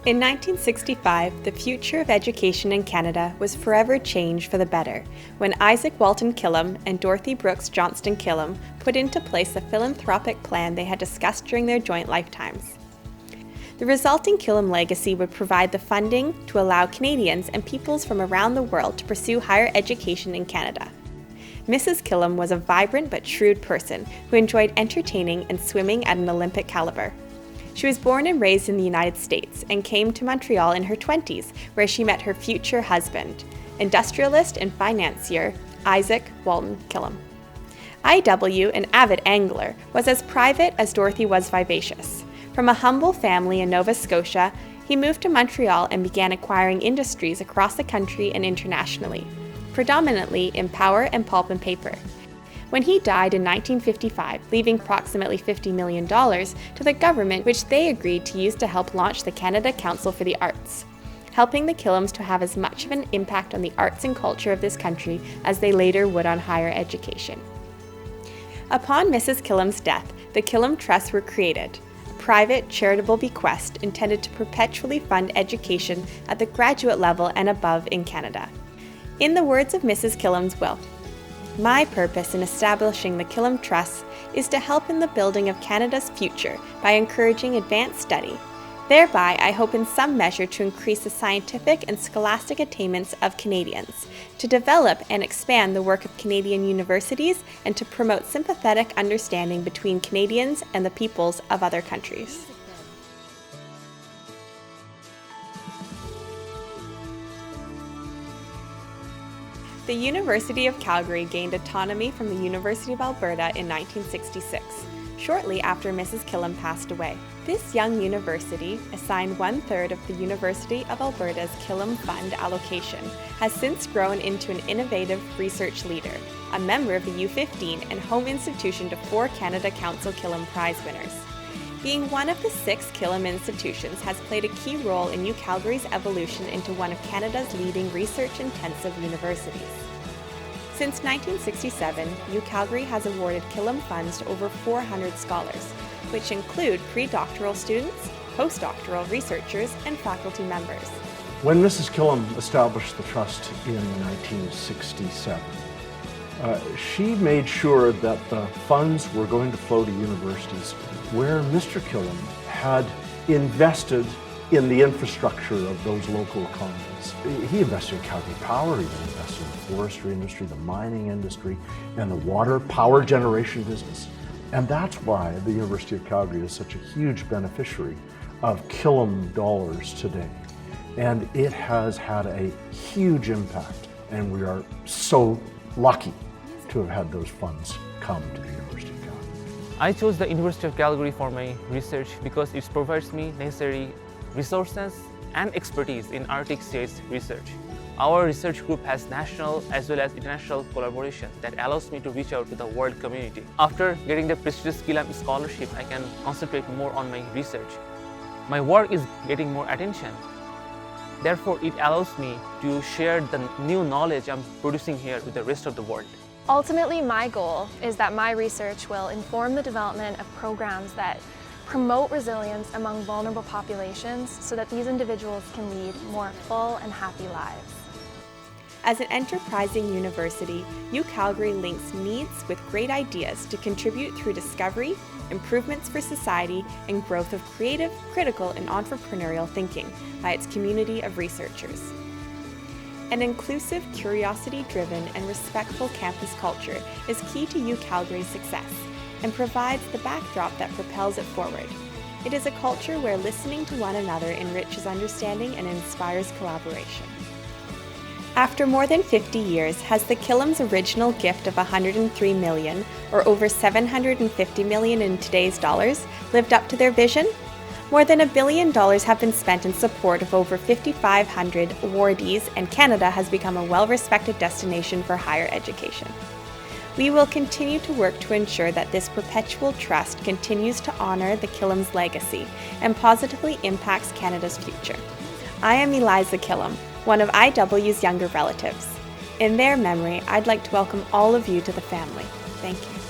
In 1965, the future of education in Canada was forever changed for the better when Isaac Walton Killam and Dorothy Brooks Johnston Killam put into place a philanthropic plan they had discussed during their joint lifetimes. The resulting Killam legacy would provide the funding to allow Canadians and peoples from around the world to pursue higher education in Canada. Mrs. Killam was a vibrant but shrewd person who enjoyed entertaining and swimming at an Olympic caliber. She was born and raised in the United States and came to Montreal in her 20s, where she met her future husband, industrialist and financier Isaac Walton Killam. I.W., an avid angler, was as private as Dorothy was vivacious. From a humble family in Nova Scotia, he moved to Montreal and began acquiring industries across the country and internationally, predominantly in power and pulp and paper. When he died in 1955, leaving approximately $50 million to the government, which they agreed to use to help launch the Canada Council for the Arts, helping the Killams to have as much of an impact on the arts and culture of this country as they later would on higher education. Upon Mrs. Killam's death, the Killam Trusts were created, a private charitable bequest intended to perpetually fund education at the graduate level and above in Canada. In the words of Mrs. Killam's will, "My purpose in establishing the Killam Trust is to help in the building of Canada's future by encouraging advanced study. Thereby, I hope in some measure to increase the scientific and scholastic attainments of Canadians, to develop and expand the work of Canadian universities, and to promote sympathetic understanding between Canadians and the peoples of other countries." The University of Calgary gained autonomy from the University of Alberta in 1966, shortly after Mrs. Killam passed away. This young university, assigned 1/3 of the University of Alberta's Killam Fund allocation, has since grown into an innovative research leader, a member of the U15 and home institution to 4 Canada Council Killam Prize winners. Being one of the 6 Killam institutions has played a key role in UCalgary's evolution into one of Canada's leading research-intensive universities. Since 1967, UCalgary has awarded Killam funds to over 400 scholars, which include pre-doctoral students, postdoctoral researchers, and faculty members. When Mrs. Killam established the trust in 1967, she made sure that the funds were going to flow to universities where Mr. Killam had invested in the infrastructure of those local economies. He invested in Calgary Power, he invested in the forestry industry, the mining industry, and the water power generation business. And that's why the University of Calgary is such a huge beneficiary of Killam dollars today. And it has had a huge impact, and we are so lucky to have had those funds come to the University of Calgary. I chose the University of Calgary for my research because it provides me necessary resources and expertise in Arctic states research. Our research group has national as well as international collaboration that allows me to reach out to the world community. After getting the prestigious Killam scholarship, I can concentrate more on my research. My work is getting more attention. Therefore, it allows me to share the new knowledge I'm producing here with the rest of the world. Ultimately, my goal is that my research will inform the development of programs that promote resilience among vulnerable populations so that these individuals can lead more full and happy lives. As an enterprising university, UCalgary links needs with great ideas to contribute through discovery, improvements for society, and growth of creative, critical, and entrepreneurial thinking by its community of researchers. An inclusive, curiosity-driven, and respectful campus culture is key to UCalgary's success and provides the backdrop that propels it forward. It is a culture where listening to one another enriches understanding and inspires collaboration. After more than 50 years, has the Killam's original gift of $103 million, or over $750 million in today's dollars, lived up to their vision? More than $1 billion have been spent in support of over 5,500 awardees, and Canada has become a well-respected destination for higher education. We will continue to work to ensure that this perpetual trust continues to honor the Killam's legacy and positively impacts Canada's future. I am Eliza Killam, one of IW's younger relatives. In their memory, I'd like to welcome all of you to the family. Thank you.